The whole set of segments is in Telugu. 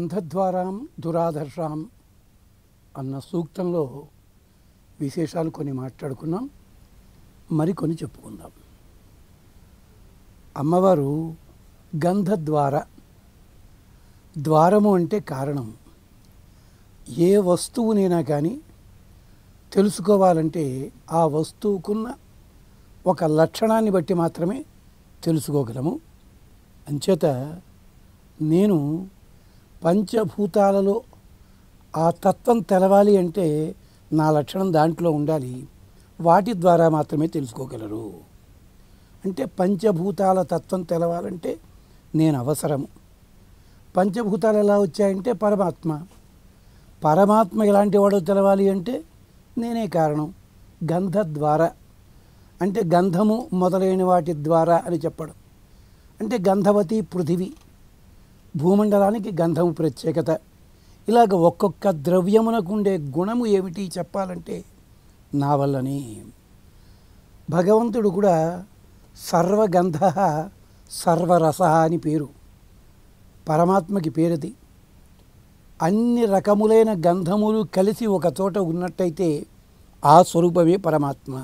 గంధద్వారాం దురాధర్షాం అన్న సూక్తంలో విశేషాలు కొన్ని మాట్లాడుకున్నాం, మరికొన్ని చెప్పుకుందాం. అమ్మవారు గంధద్వార, ద్వారము అంటే కారణం. ఏ వస్తువునైనా కానీ తెలుసుకోవాలంటే ఆ వస్తువుకున్న ఒక లక్షణాన్ని బట్టి మాత్రమే తెలుసుకోగలము. అంచేత నేను పంచభూతాలలో ఆ తత్వం తెలవాలి అంటే నా లక్షణం దాంట్లో ఉండాలి, వాటి ద్వారా మాత్రమే తెలుసుకోగలరు. అంటే పంచభూతాల తత్వం తెలవాలంటే నేను అవసరము. పంచభూతాలు ఎలా వచ్చాయంటే పరమాత్మ. పరమాత్మ ఎలాంటి వాడో తెలవాలి అంటే నేనే కారణం. గంధద్వార అంటే గంధము మొదలైన వాటి ద్వారా అని చెప్పడం. అంటే గంధవతి పృథివీ, భూమండలానికి గంధము ప్రత్యేకత. ఇలాగ ఒక్కొక్క ద్రవ్యమునకు ఉండే గుణము ఏమిటి చెప్పాలంటే నా వల్లనే. భగవంతుడు కూడా సర్వగంధ సర్వరస అని పేరు, పరమాత్మకి పేరుది. అన్ని రకములైన గంధములు కలిసి ఒక చోట ఉన్నట్టయితే ఆ స్వరూపమే పరమాత్మ.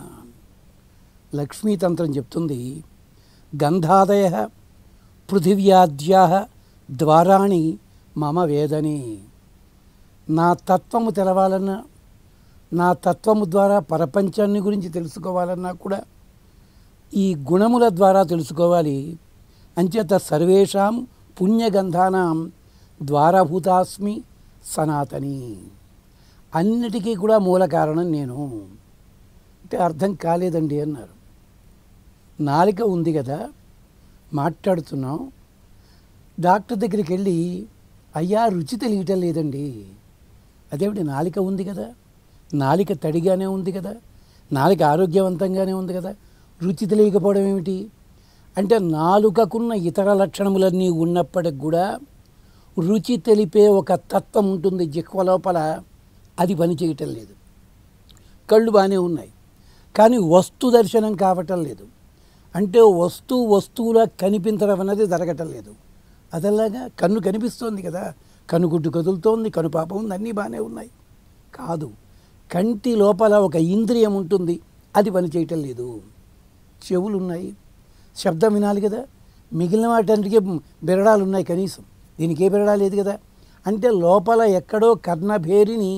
లక్ష్మీతంత్రం చెప్తుంది, గంధాదయ పృథివ్యాద్యా ద్వారాణి మమ వేదనే. నా తత్వము తెలవాలన్నా, నా తత్వము ద్వారా ప్రపంచాన్ని గురించి తెలుసుకోవాలన్నా కూడా ఈ గుణముల ద్వారా తెలుసుకోవాలి. అంచేత సర్వేషాం పుణ్యగంధానాం ద్వారభూతాస్మి సనాతని. అన్నిటికీ కూడా మూల కారణం నేను. అంటే అర్థం కాలేదండి అన్నారు. నాలిక ఉంది కదా, మాట్లాడుతున్నాం. డాక్టర్ దగ్గరికి వెళ్ళి అయ్యా రుచి తెలియటం లేదండి. అదేమిటి, నాలిక ఉంది కదా, నాలిక తడిగానే ఉంది కదా, నాలిక ఆరోగ్యవంతంగానే ఉంది కదా, రుచి తెలియకపోవడం ఏమిటి అంటే నాలుకకున్న ఇతర లక్షణములన్నీ ఉన్నప్పటికి కూడా రుచి తెలిపే ఒక తత్వం ఉంటుంది జిహ్వ లోపల, అది పని చేయటం లేదు. కళ్ళు బాగానే ఉన్నాయి కానీ వస్తు దర్శనం కావటం లేదు. అంటే వస్తువులా కనిపించడం అన్నది జరగటం లేదు. అదలాగా కన్ను కనిపిస్తోంది కదా, కనుగుడ్డు కదులుతోంది, కనుపాప ఉంది, అన్నీ బాగానే ఉన్నాయి. కాదు, కంటి లోపల ఒక ఇంద్రియం ఉంటుంది, అది పని చేయటం లేదు. చెవులు ఉన్నాయి, శబ్దం వినాలి కదా, మిగిలిన వాటన్నిటికీ బెరడాలు ఉన్నాయి కనీసం, దీనికి ఏ బెరడా లేదు కదా. అంటే లోపల ఎక్కడో కర్ణభేరిని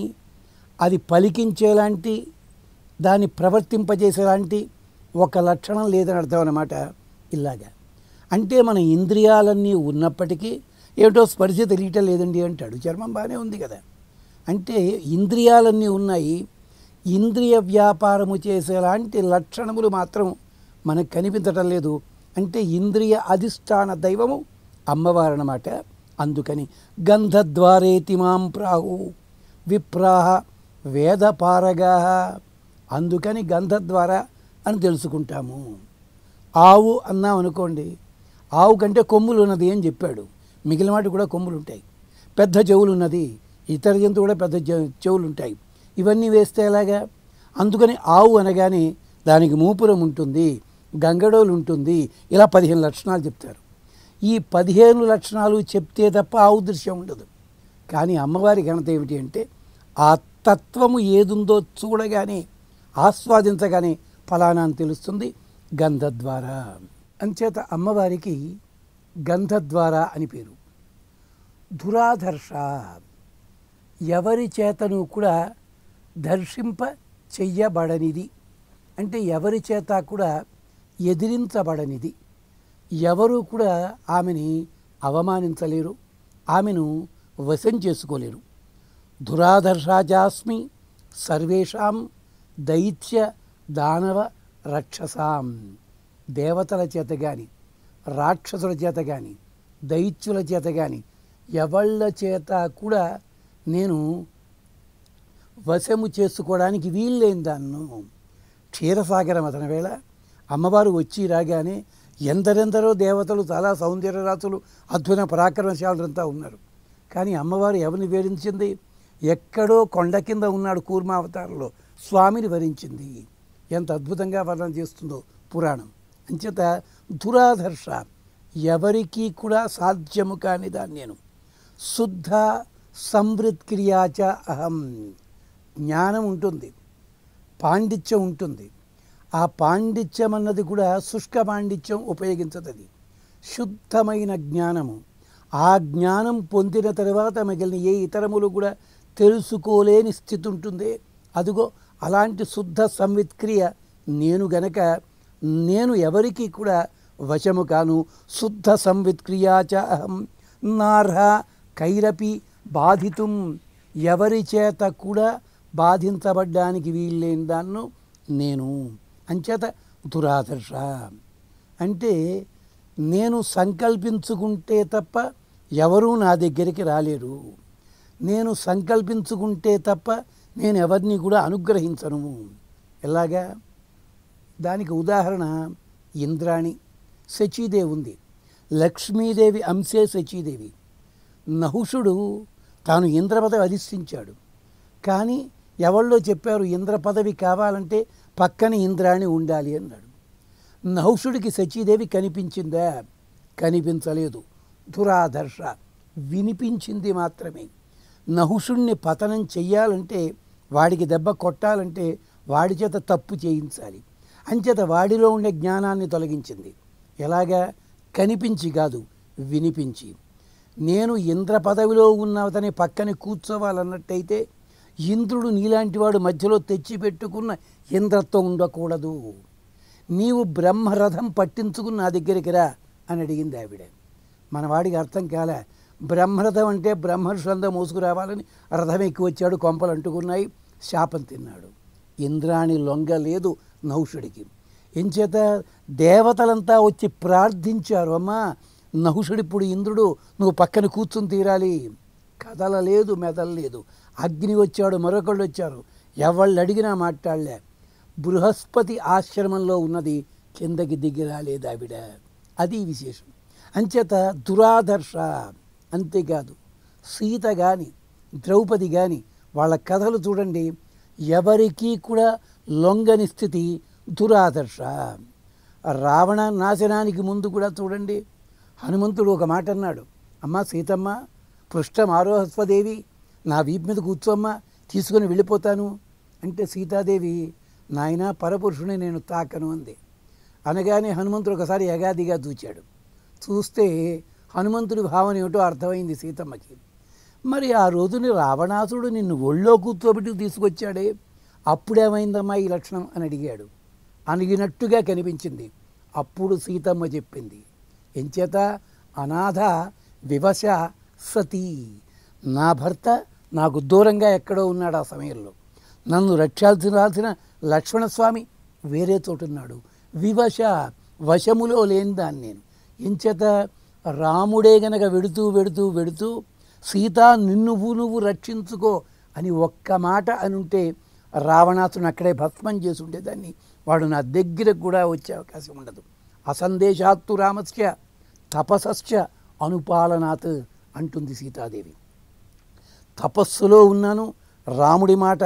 అది పలికించేలాంటి, దాన్ని ప్రవర్తింపజేసేలాంటి ఒక లక్షణం లేదని అర్థం అన్నమాట. ఇలాగా అంటే మన ఇంద్రియాలన్నీ ఉన్నప్పటికీ ఏమిటో స్పర్శ తెలియటం లేదండి అంటాడు. చర్మం బాగానే ఉంది కదా. అంటే ఇంద్రియాలన్నీ ఉన్నాయి, ఇంద్రియ వ్యాపారము చేసేలాంటి లక్షణములు మాత్రం మనకు కనిపించటం లేదు. అంటే ఇంద్రియ అధిష్టాన దైవము అమ్మవారు అన్నమాట. అందుకని గంధద్వారేతి మాం ప్రాహు విప్రాహ వేదపారగా. అందుకని గంధద్వార అని తెలుసుకుంటాము. ఆవు అన్నాం అనుకోండి, ఆవు కంటే కొమ్ములు ఉన్నది అని చెప్పాడు. మిగిలిన వాటి కూడా కొమ్ములు ఉంటాయి. పెద్ద చెవులు ఉన్నది, ఇతర జంతువు కూడా పెద్ద చెవులు ఉంటాయి. ఇవన్నీ వేస్తే ఎలాగా? అందుకని ఆవు అనగానే దానికి మూపురం ఉంటుంది, గంగడోలు ఉంటుంది, ఇలా 15 లక్షణాలు చెప్తారు. ఈ 15 లక్షణాలు చెప్తే తప్ప ఆవు దృశ్యం ఉండదు. కానీ అమ్మవారి ఘనత ఏమిటి అంటే ఆ తత్వము ఏదుందో చూడగానే, ఆస్వాదించగానే ఫలానా అని తెలుస్తుంది గంధద్వార. అంచేత అమ్మవారికి గంధద్వార అని పేరు. దురాధర్ష, ఎవరి చేతను కూడా దర్శింప చెయ్యబడనిది. అంటే ఎవరి చేత కూడా ఎదిరించబడనిది. ఎవరు కూడా ఆమెని అవమానించలేరు, ఆమెను వశం చేసుకోలేరు. దురాధర్షాజాస్మి సర్వేషాం దైత్య దానవ రక్షసాం. దేవతల చేత కానీ, రాక్షసుల చేత కానీ, దైత్యుల చేత కానీ, ఎవళ్ళ చేత కూడా నేను వశము చేసుకోవడానికి వీల్లేని దాన్ని. క్షీరసాగర మథన వేళ అమ్మవారు వచ్చి రాగానే ఎందరెందరో దేవతలు, చాలా సౌందర్యరాతులు, అద్భుత పరాక్రమశాలురంతా ఉన్నారు. కానీ అమ్మవారు ఎవరిని వేరించింది? ఎక్కడో కొండ కింద ఉన్నాడు కూర్మావతారంలో స్వామిని వరించింది. ఎంత అద్భుతంగా వర్ణన చేస్తుందో పురాణం. అంచేత దురాధర్ష, ఎవరికీ కూడా సాధ్యము కాని దాన్ని నేను శుద్ధ సంవృత్క్రియాచ అహం. జ్ఞానం ఉంటుంది, పాండిత్యం ఉంటుంది. ఆ పాండిత్యం అన్నది కూడా శుష్క పాండిత్యం ఉపయోగించదు. అది శుద్ధమైన జ్ఞానము. ఆ జ్ఞానం పొందిన తర్వాత మిగిలిన ఏ ఇతరములు కూడా తెలుసుకోలేని స్థితి ఉంటుంది. అదిగో అలాంటి శుద్ధ సంవిత్క్రియ నేను గనక నేను ఎవరికి కూడా వశము కాను. శుద్ధ సంవిత్క్రియాచ అహం నార్హ కైరపి బాధితుం. ఎవరి చేత కూడా బాధించబడ్డానికి వీల్లేని దాన్ను నేను. అంచేత దురాదర్శ అంటే నేను సంకల్పించుకుంటే తప్ప ఎవరూ నా దగ్గరికి రాలేరు. నేను సంకల్పించుకుంటే తప్ప నేను ఎవరిని కూడా అనుగ్రహించను. ఎలాగా? దానికి ఉదాహరణ ఇంద్రాణి. శచీదేవి ఉంది. లక్ష్మీదేవి అంశే శచీదేవి. నహుషుడు తాను ఇంద్ర పదవి అధిష్ఠించాడు. కానీ ఎవళ్ళో చెప్పారు ఇంద్ర పదవి కావాలంటే పక్కన ఇంద్రాణి ఉండాలి అన్నాడు. నహుషుడికి శచీదేవి కనిపించిందా? కనిపించలేదు. దురాదర్శ. వినిపించింది మాత్రమే. నహుషుణ్ణి పతనం చెయ్యాలంటే, వాడికి దెబ్బ కొట్టాలంటే వాడి చేత తప్పు చేయించాలి. అంచేత వాడిలో ఉండే జ్ఞానాన్ని తొలగించింది. ఎలాగా? కనిపించి కాదు, వినిపించి. నేను ఇంద్ర పదవిలో ఉన్నతని పక్కన కూర్చోవాలన్నట్టయితే ఇంద్రుడు నీలాంటి వాడు మధ్యలో తెచ్చిపెట్టుకున్న ఇంద్రత్వం ఉండకూడదు. నీవు బ్రహ్మరథం పట్టించుకుని నా దగ్గరికి రా అని అడిగింది ఆవిడ. మన వాడికి అర్థం కాలే. బ్రహ్మరథం అంటే బ్రహ్మర్షులంతా మోసుకురావాలని రథం ఎక్కి వచ్చాడు, కొంపలు అంటుకున్నాయి, శాపం తిన్నాడు. ఇంద్రాణి లొంగలేదు నహుషుడికి. ఎంచేత దేవతలంతా వచ్చి ప్రార్థించారు, అమ్మా నహుషుడిప్పుడు ఇంద్రుడు, నువ్వు పక్కన కూర్చుని తీరాలి. కదలలేదు, మెదలలేదు. అగ్ని వచ్చాడు, మరొకళ్ళు వచ్చారు, ఎవళ్ళు అడిగినా మాట్లాడలే. బృహస్పతి ఆశ్రమంలో ఉన్నది, కిందకి దిగి రాలేదు ఆవిడ. అది విశేషం. అంచేత దురాదర్శ. అంతేకాదు సీత కానీ ద్రౌపది కానీ వాళ్ళ కథలు చూడండి, ఎవరికీ కూడా లొంగని స్థితి దురాదర్శ. రావణ నాశనానికి ముందు కూడా చూడండి, హనుమంతుడు ఒక మాట అన్నాడు, అమ్మ సీతమ్మ పృష్ఠం ఆరోహస్వదేవి, నా వీపు మీద కూర్చోమ్మ, తీసుకొని వెళ్ళిపోతాను అంటే సీతాదేవి నాయన పరపురుషుని నేను తాకను అంది. అనగానే హనుమంతుడు ఒకసారి యగాదిగా దూచాడు. చూస్తే హనుమంతుడి భావన ఏమిటో అర్థమైంది సీతమ్మకి. మరి ఆ రోజుని రావణాసుడు నిన్ను ఒళ్ళో కూర్చోబెట్టి తీసుకొచ్చాడే, అప్పుడేమైందమ్మా ఈ లక్షణం అని అడిగాడు. అడిగినట్టుగా కనిపించింది. అప్పుడు సీతమ్మ చెప్పింది, ఎంచేత అనాథ వివశ సతీ. నా భర్త నాకు దూరంగా ఎక్కడో ఉన్నాడు. ఆ సమయంలో నన్ను రక్షాల్సిన లక్ష్మణస్వామి వేరే చోటున్నాడు. వివశ, వశములో లేని దాన్ని నేను. ఎంచేత రాముడే గనక వెడుతూ సీతా నువ్వు రక్షించుకో అని ఒక్క మాట అని ఉంటే రావణాసుని అక్కడే భస్మం చేసి ఉండేదాన్ని. వాడు నా దగ్గరకు కూడా వచ్చే అవకాశం ఉండదు. అసందేశాత్తు రామస్య తపసశ్చ అనుపాలనాత్ అంటుంది సీతాదేవి. తపస్సులో ఉన్నాను, రాముడి మాట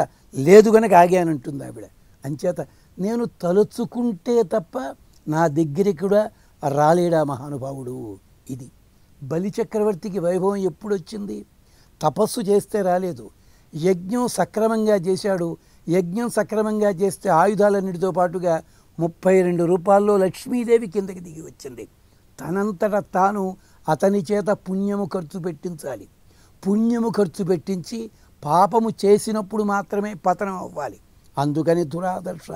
లేదు గనక ఆగానంటుంది ఆవిడ. అంచేత నేను తలుచుకుంటే తప్ప నా దగ్గరికి కూడా రాలేడా మహానుభావుడు. ఇది బలిచక్రవర్తికి వైభవం ఎప్పుడు వచ్చింది? తపస్సు చేస్తే రాలేదు. యజ్ఞం సక్రమంగా చేశాడు. యజ్ఞం సక్రమంగా చేస్తే ఆయుధాలన్నిటితో పాటుగా 32 రూపాల్లో లక్ష్మీదేవి కిందకి దిగి వచ్చింది. తనంతట తాను అతని చేత పుణ్యము ఖర్చు పెట్టించాలి. పుణ్యము ఖర్చు పెట్టించి పాపము చేసినప్పుడు మాత్రమే పతనం అవ్వాలి. అందుకని దురాదర్శ.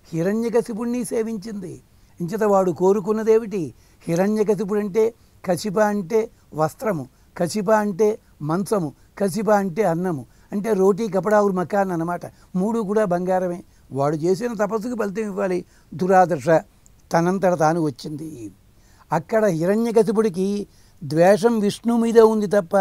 హిరణ్యకశిపుణ్ణి సేవించింది. ఇంచేత వాడు కోరుకున్నదేమిటి? హిరణ్యకశిపుడు అంటే కశిప అంటే వస్త్రము, కశిప అంటే మంచము, కశిప అంటే అన్నము, అంటే రోటీ కపడావులు మకాన్ అన్నమాట. 3 కూడా బంగారమే. వాడు చేసిన తపస్సుకు ఫలితం ఇవ్వాలి. దురాదర్శ తనంతట తాను వచ్చింది. అక్కడ హిరణ్యకశిపుడికి ద్వేషం విష్ణు మీద ఉంది తప్ప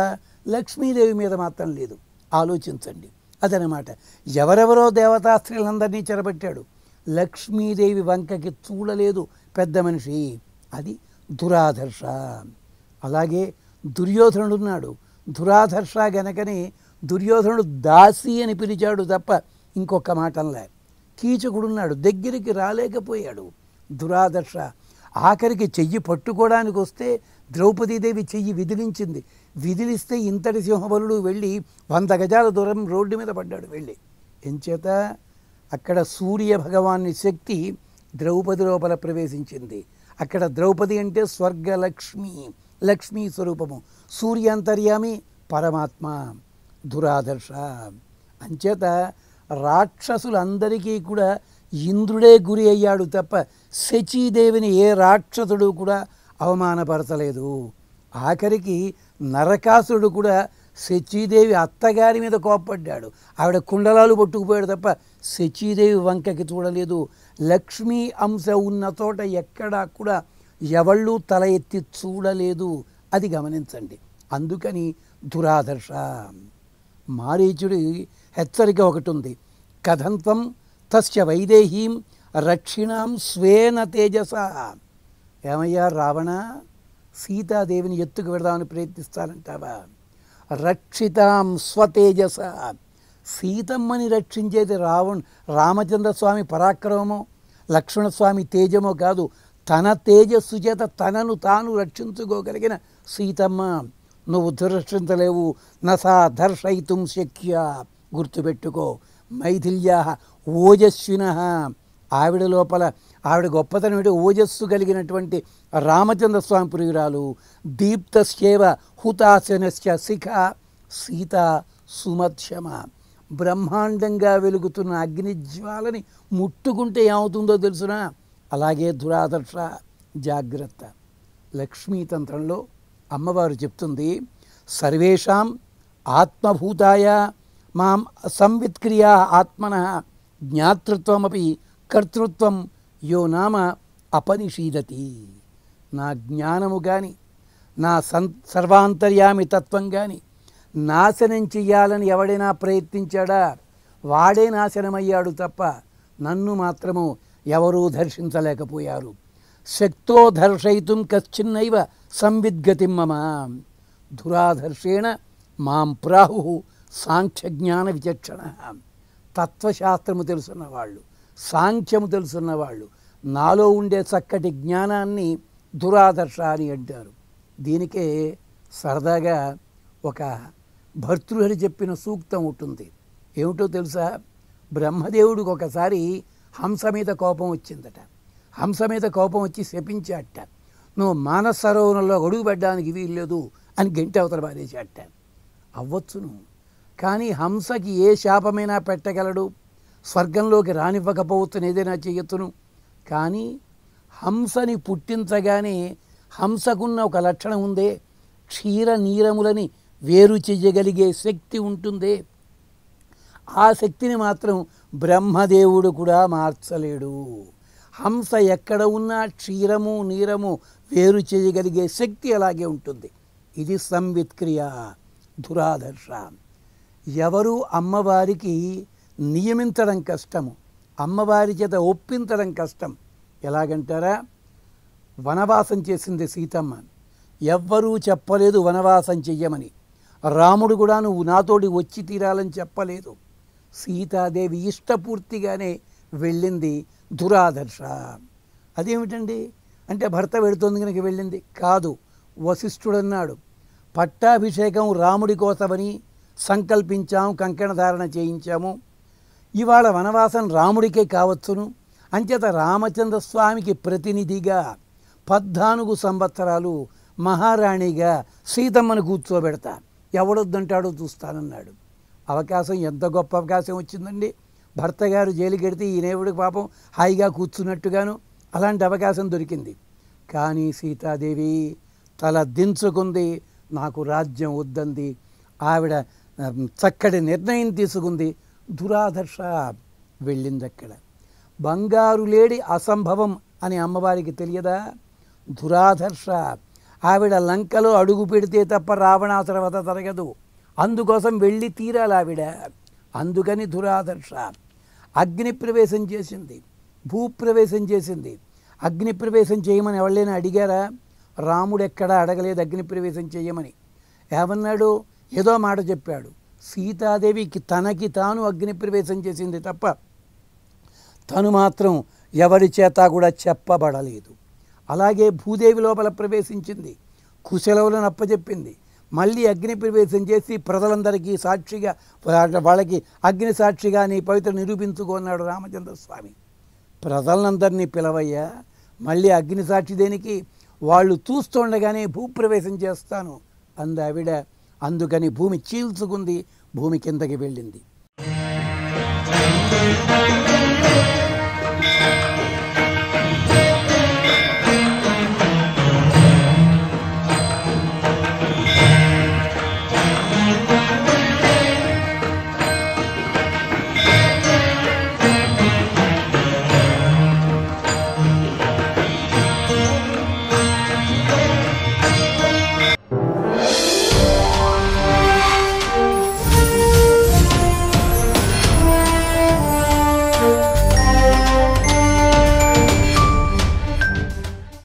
లక్ష్మీదేవి మీద మాత్రం లేదు. ఆలోచించండి. అదనమాట. ఎవరెవరో దేవతా స్త్రీలందరినీ చెరబట్టాడు, లక్ష్మీదేవి వంకకి చూడలేదు పెద్ద మనిషి. అది దురాదర్శ. అలాగే దుర్యోధనుడు ఉన్నాడు. దురాదర్శ గనకనే దుర్యోధనుడు దాసి అని పిలిచాడు తప్ప ఇంకొక మాట అనలే. కీచకుడున్నాడు, దగ్గరికి రాలేకపోయాడు. దురాదర్శ. ఆఖరికి చెయ్యి పట్టుకోవడానికి వస్తే ద్రౌపదీదేవి చెయ్యి విదిలించింది. విదిలిస్తే ఇంతటి సింహబలుడు వెళ్ళి 100 గజాల దూరం రోడ్డు మీద పడ్డాడు వెళ్ళి. ఎంచేత అక్కడ సూర్య భగవాన్ని శక్తి ద్రౌపది లోపల ప్రవేశించింది. అక్కడ ద్రౌపది అంటే స్వర్గలక్ష్మి, లక్ష్మీ స్వరూపము, సూర్యాంతర్యామి పరమాత్మ, దురాదర్శ. అంచేత రాక్షసులందరికీ కూడా ఇంద్రుడే గురి అయ్యాడు తప్ప శచీదేవిని ఏ రాక్షసుడు కూడా అవమానపరచలేదు. ఆఖరికి నరకాసురుడు కూడా శచీదేవి అత్తగారి మీద కోప్పడ్డాడు, ఆవిడ కుండలాలు పట్టుకుపోయాడు తప్ప శచీదేవి వంకకి చూడలేదు. లక్ష్మీ అంశ ఉన్న చోట ఎక్కడా కూడా ఎవళ్ళు తల ఎత్తి చూడలేదు. అది గమనించండి. అందుకని దురాదర్శ. మారీచుడి హెచ్చరిక ఒకటి ఉంది, కథంత్వం తస్య వైదేహీం రక్షిణాం స్వేన తేజస. ఏమయ్యా రావణ, సీతాదేవిని ఎత్తుకు పెడదామని ప్రయత్నిస్తానంటావా? రక్షితాం స్వతేజస. సీతమ్మని రక్షించేది రామచంద్రస్వామి పరాక్రమమో లక్ష్మణస్వామి తేజమో కాదు, తన తేజస్సు చేత తనను తాను రక్షించుకోగలిగిన సీతమ్మ. నువ్వు దురక్షించలేవు. నసా దర్శయితుం శక్య. గుర్తుపెట్టుకో, మైథిల్యా ఓజస్విన. ఆవిడ లోపల ఆవిడ గొప్పతనం ఏంటి? ఓజస్సు కలిగినటువంటి రామచంద్రస్వామి ప్రియురాలు. దీప్తస్యేవ హుతాశనస్య శిఖ సీత సుమధ్యమ. బ్రహ్మాండంగా వెలుగుతున్న అగ్నిజ్వాలని ముట్టుకుంటే ఏమవుతుందో తెలుసునా? అలాగే దురాదర్శ, జాగ్రత్త. లక్ష్మీతంత్రంలో అమ్మవారు చెప్తుంది, సర్వేషాం ఆత్మభూతాయ మాం సంవిత్క్రియా ఆత్మన జ్ఞాతృత్వమపి కర్తృత్వం యో నామ అపనిషీదతి. నా జ్ఞానము కానీ నా సర్వాంతర్యామి తత్వం కానీ నాశనం చెయ్యాలని ఎవడైనా ప్రయత్నించాడా వాడే నాశనమయ్యాడు తప్ప నన్ను మాత్రము ఎవరూ దర్శించలేకపోయారు. శక్తో దర్శయితుం కశ్చిన్నైవ సంవిద్గతిం మమ. దురాదర్శేణ మాం ప్రాహు సాంఖ్యజ్ఞాన విచక్షణ. తత్వశాస్త్రము తెలుసున్న వాళ్ళు, సాంఖ్యము తెలుసున్న వాళ్ళు, నాలో ఉండే చక్కటి జ్ఞానాన్ని దురాదర్శ అని అంటారు. దీనికే సరదాగా ఒక భర్తృహరి చెప్పిన సూక్తం ఉంటుంది. ఏమిటో తెలుసా? బ్రహ్మదేవుడికి ఒకసారి హంస మీద కోపం వచ్చిందట. హంస మీద కోపం వచ్చి శపించాట. నువ్వు మానస సరోవరంలో అడుగు పెట్టడానికి వీల్లేదు అని గంటి అవతల పారేసాట. అవ్వచ్చును, కానీ హంసకి ఏ శాపమైనా పెట్టగలడు, స్వర్గంలోకి రానివ్వకపోవచ్చును, ఏదైనా చేయొచ్చును. కానీ హంసని పుట్టించగానే హంసకున్న ఒక లక్షణం ఉందే, క్షీర నీరములని వేరు చెయ్యగలిగే శక్తి ఉంటుందే. ఆ శక్తిని మాత్రం బ్రహ్మదేవుడు కూడా మార్చలేడు. హంస ఎక్కడ ఉన్నా క్షీరము నీరము వేరు చేయగలిగే శక్తి అలాగే ఉంటుంది. ఇది సంవిత్క్రియ, దురాదర్శ. ఎవరు అమ్మవారికి నియమించడం కష్టము, అమ్మవారి చేత ఒప్పించడం కష్టం. ఎలాగంటారా? వనవాసం చేసింది సీతమ్మ, ఎవ్వరూ చెప్పలేదు వనవాసం చెయ్యమని. రాముడు కూడా నువ్వు నాతోటి వచ్చి తీరాలని చెప్పలేదు. సీతాదేవి ఇష్టపూర్తిగానే వెళ్ళింది. దురాదర్శ. అదేమిటండి అంటే భర్త వెడుతోంది కనుక వెళ్ళింది కాదు. వశిష్ఠుడన్నాడు, పట్టాభిషేకం రాముడి కోసమని సంకల్పించాము, కంకణ ధారణ చేయించాము. ఇవాళ వనవాసం రాముడికే కావచ్చును. అంచేత రామచంద్రస్వామికి ప్రతినిధిగా 14 సంవత్సరాలు మహారాణిగా సీతమ్మను కూర్చోబెడతా, ఎవడొద్దంటాడో చూస్తానన్నాడు. అవకాశం ఎంత గొప్ప అవకాశం వచ్చిందండి. భర్త గారు జైలుకి వెడితే ఈయనేవుడికి పాపం హాయిగా కూర్చున్నట్టుగాను అలాంటి అవకాశం దొరికింది. కానీ సీతాదేవి తల దించుకుంది, నాకు రాజ్యం వద్దంది. ఆవిడ చక్కటి నిర్ణయం తీసుకుంది. దురాదర్శ వెళ్ళింది అక్కడ. బంగారు లేడి అసంభవం అని అమ్మవారికి తెలియదా? దురాదర్శ. ఆవిడ లంకలో అడుగు పెడితే తప్ప రావణాసుర వధ జరగదు. అందుకోసం వెళ్ళి తీరాలి ఆవిడ. అందుకని దురాదర్శ. అగ్ని ప్రవేశం చేసింది, భూప్రవేశం చేసింది. అగ్ని ప్రవేశం చేయమని ఎవళ్ళైనా అడిగారా? రాముడు ఎక్కడా అడగలేదు అగ్ని ప్రవేశం చేయమని. ఏమన్నాడు? ఏదో మాట చెప్పాడు. సీతాదేవికి తనకి తాను అగ్ని ప్రవేశం చేసింది తప్ప తను మాత్రం ఎవరి చేత కూడా చెప్పబడలేదు. అలాగే భూదేవి లోపల ప్రవేశించింది, కుశలవులను అప్పచెప్పింది. మళ్ళీ అగ్ని ప్రవేశం చేసి ప్రజలందరికీ సాక్షిగా వాళ్ళకి అగ్ని సాక్షిగా నీ పవిత్ర నిరూపించుకున్నాడు రామచంద్రస్వామి. ప్రజలందరినీ పిలవయ్యా, మళ్ళీ అగ్ని సాక్షి దేనికి, వాళ్ళు చూస్తుండగానే భూప్రవేశం చేస్తాను అంది ఆవిడ. అందుకని భూమి చీల్చుకుంది, భూమి కిందకి వెళ్ళింది.